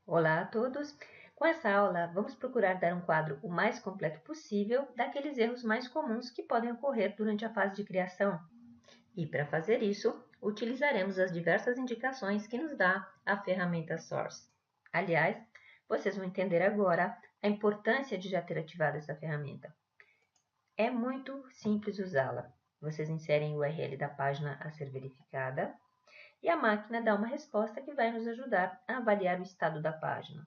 Olá a todos! Com essa aula, vamos procurar dar um quadro o mais completo possível daqueles erros mais comuns que podem ocorrer durante a fase de criação. E para fazer isso, utilizaremos as diversas indicações que nos dá a ferramenta Source. Aliás, vocês vão entender agora a importância de já ter ativado essa ferramenta. É muito simples usá-la. Vocês inserem o URL da página a ser verificada e a máquina dá uma resposta que vai nos ajudar a avaliar o estado da página.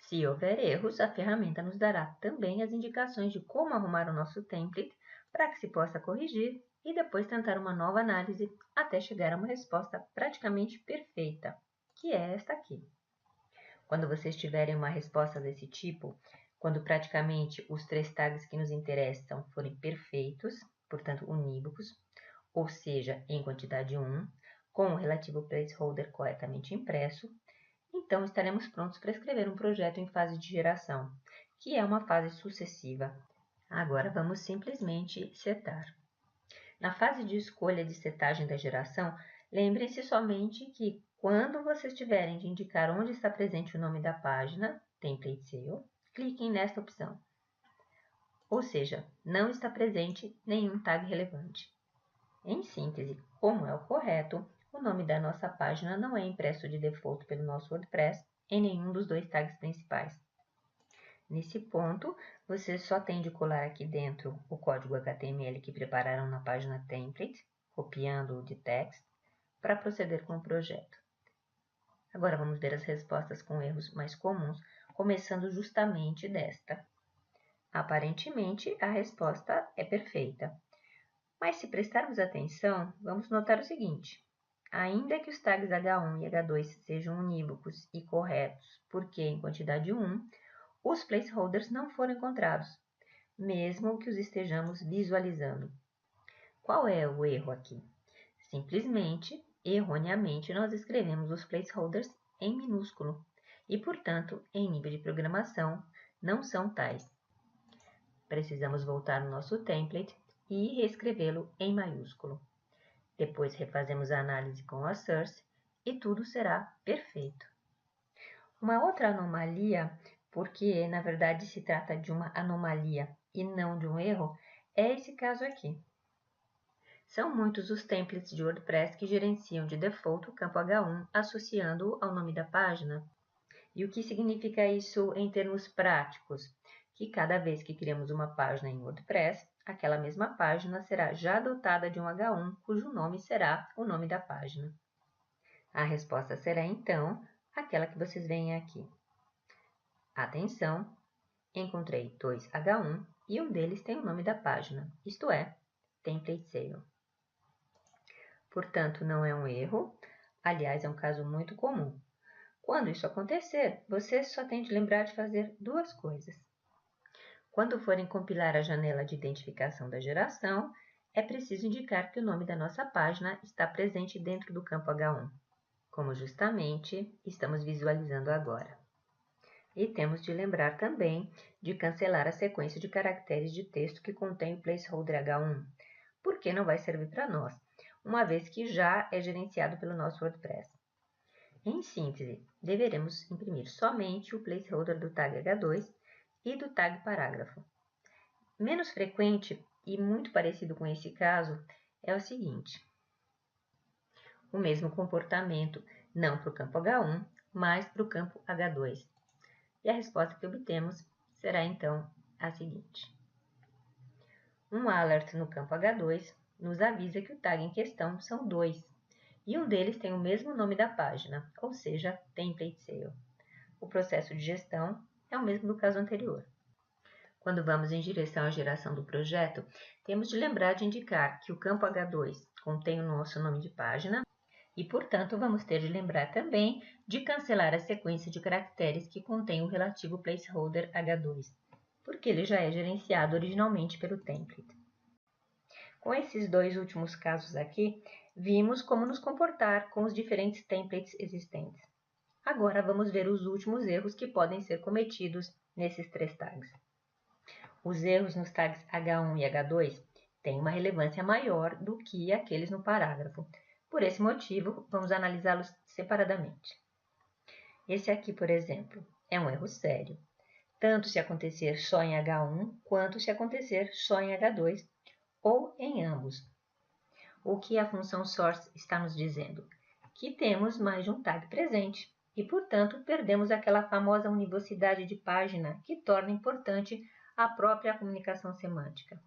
Se houver erros, a ferramenta nos dará também as indicações de como arrumar o nosso template para que se possa corrigir e depois tentar uma nova análise até chegar a uma resposta praticamente perfeita, que é esta aqui. Quando vocês tiverem uma resposta desse tipo, quando praticamente os 3 tags que nos interessam forem perfeitos, portanto unívocos, ou seja, em quantidade 1, com o relativo placeholder corretamente impresso, então estaremos prontos para escrever um projeto em fase de geração, que é uma fase sucessiva. Agora vamos simplesmente setar. Na fase de escolha de setagem da geração, lembrem-se somente que quando vocês tiverem de indicar onde está presente o nome da página, Template Sale, cliquem nesta opção. Ou seja, não está presente nenhum tag relevante. Em síntese, como é o correto, o nome da nossa página não é impresso de default pelo nosso WordPress em nenhum dos 2 tags principais. Nesse ponto, vocês só têm de colar aqui dentro o código HTML que prepararam na página template, copiando-o de text, para proceder com o projeto. Agora vamos ver as respostas com erros mais comuns, começando justamente desta. Aparentemente, a resposta é perfeita. Mas se prestarmos atenção, vamos notar o seguinte. Ainda que os tags H1 e H2 sejam unívocos e corretos, porque em quantidade 1, os placeholders não foram encontrados, mesmo que os estejamos visualizando. Qual é o erro aqui? Simplesmente, erroneamente, nós escrevemos os placeholders em minúsculo e, portanto, em nível de programação, não são tais. Precisamos voltar no nosso template e reescrevê-lo em maiúsculo. Depois refazemos a análise com a Source e tudo será perfeito. Uma outra anomalia, porque na verdade se trata de uma anomalia e não de um erro, é esse caso aqui. São muitos os templates de WordPress que gerenciam de default o campo H1 associando-o ao nome da página. E o que significa isso em termos práticos? Que cada vez que criamos uma página em WordPress, aquela mesma página será já dotada de um H1, cujo nome será o nome da página. A resposta será, então, aquela que vocês veem aqui. Atenção! Encontrei 2 H1 e um deles tem o nome da página, isto é, Template Sale. Portanto, não é um erro, aliás, é um caso muito comum. Quando isso acontecer, vocês só têm de lembrar de fazer 2 coisas. Quando forem compilar a janela de identificação da geração, é preciso indicar que o nome da nossa página está presente dentro do campo H1, como justamente estamos visualizando agora. E temos de lembrar também de cancelar a sequência de caracteres de texto que contém o placeholder H1, porque não vai servir para nós, uma vez que já é gerenciado pelo nosso WordPress. Em síntese, deveremos imprimir somente o placeholder do tag H2 e do tag parágrafo. Menos frequente e muito parecido com esse caso é o seguinte. O mesmo comportamento, não para o campo H1, mas para o campo H2. E a resposta que obtemos será então a seguinte. Um alert no campo H2 nos avisa que o tag em questão são 2, e um deles tem o mesmo nome da página, ou seja, Template Sale. O processo de gestão é o mesmo do caso anterior. Quando vamos em direção à geração do projeto, temos de lembrar de indicar que o campo H2 contém o nosso nome de página e, portanto, vamos ter de lembrar também de cancelar a sequência de caracteres que contém o relativo placeholder H2, porque ele já é gerenciado originalmente pelo template. Com esses 2 últimos casos aqui, vimos como nos comportar com os diferentes templates existentes. Agora vamos ver os últimos erros que podem ser cometidos nesses 3 tags. Os erros nos tags H1 e H2 têm uma relevância maior do que aqueles no parágrafo. Por esse motivo, vamos analisá-los separadamente. Esse aqui, por exemplo, é um erro sério, tanto se acontecer só em H1 quanto se acontecer só em H2 ou em ambos. O que a função source está nos dizendo? Que temos mais de um tag presente e, portanto, perdemos aquela famosa univocidade de página que torna importante a própria comunicação semântica.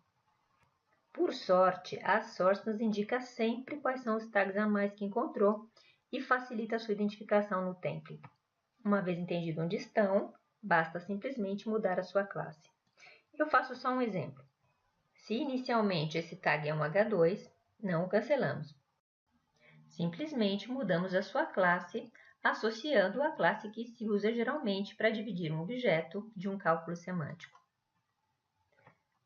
Por sorte, a source nos indica sempre quais são os tags a mais que encontrou e facilita a sua identificação no template. Uma vez entendido onde estão, basta simplesmente mudar a sua classe. Eu faço só um exemplo. Se inicialmente esse tag é um H2, não o cancelamos. Simplesmente mudamos a sua classe, associando a classe que se usa geralmente para dividir um objeto de um cálculo semântico.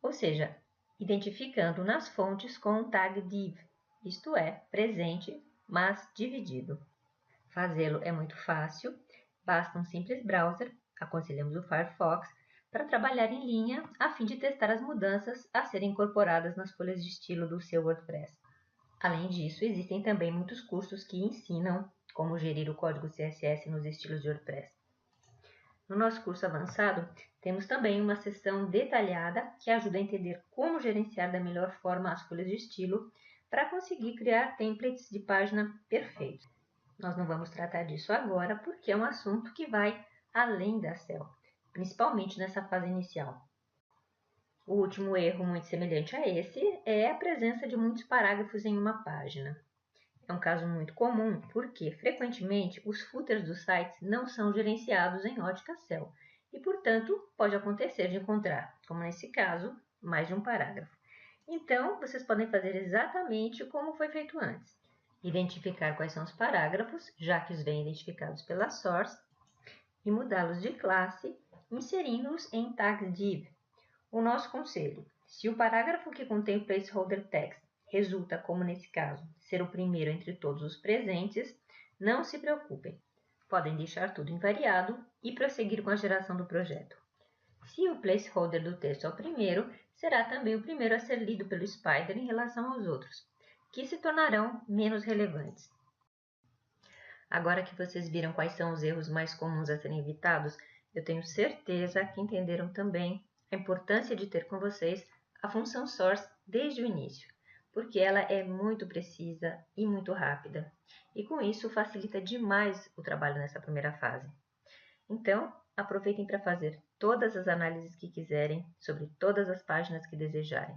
Ou seja, identificando nas fontes com um tag div, isto é, presente, mas dividido. Fazê-lo é muito fácil, basta um simples browser, aconselhamos o Firefox, para trabalhar em linha a fim de testar as mudanças a serem incorporadas nas folhas de estilo do seu WordPress. Além disso, existem também muitos cursos que ensinam como gerir o código CSS nos estilos de WordPress. No nosso curso avançado, temos também uma seção detalhada que ajuda a entender como gerenciar da melhor forma as folhas de estilo para conseguir criar templates de página perfeitos. Nós não vamos tratar disso agora porque é um assunto que vai além da SEO, principalmente nessa fase inicial. O último erro muito semelhante a esse é a presença de muitos parágrafos em uma página. É um caso muito comum porque, frequentemente, os footers dos sites não são gerenciados em ótica SEO e, portanto, pode acontecer de encontrar, como nesse caso, mais de um parágrafo. Então, vocês podem fazer exatamente como foi feito antes. Identificar quais são os parágrafos, já que os vêm identificados pela source, e mudá-los de classe, inserindo-os em tags div. O nosso conselho: se o parágrafo que contém o placeholder text resulta, como nesse caso, ser o primeiro entre todos os presentes, não se preocupem. Podem deixar tudo invariado e prosseguir com a geração do projeto. Se o placeholder do texto é o primeiro, será também o primeiro a ser lido pelo Spyder em relação aos outros, que se tornarão menos relevantes. Agora que vocês viram quais são os erros mais comuns a serem evitados, eu tenho certeza que entenderam também a importância de ter com vocês a função source desde o início, porque ela é muito precisa e muito rápida, e com isso facilita demais o trabalho nessa primeira fase. Então, aproveitem para fazer todas as análises que quiserem sobre todas as páginas que desejarem.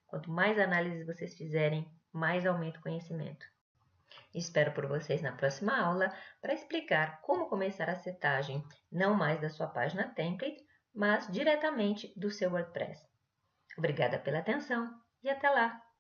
Quanto mais análises vocês fizerem, mais aumenta o conhecimento. Espero por vocês na próxima aula para explicar como começar a setagem não mais da sua página template, mas diretamente do seu WordPress. Obrigada pela atenção e até lá!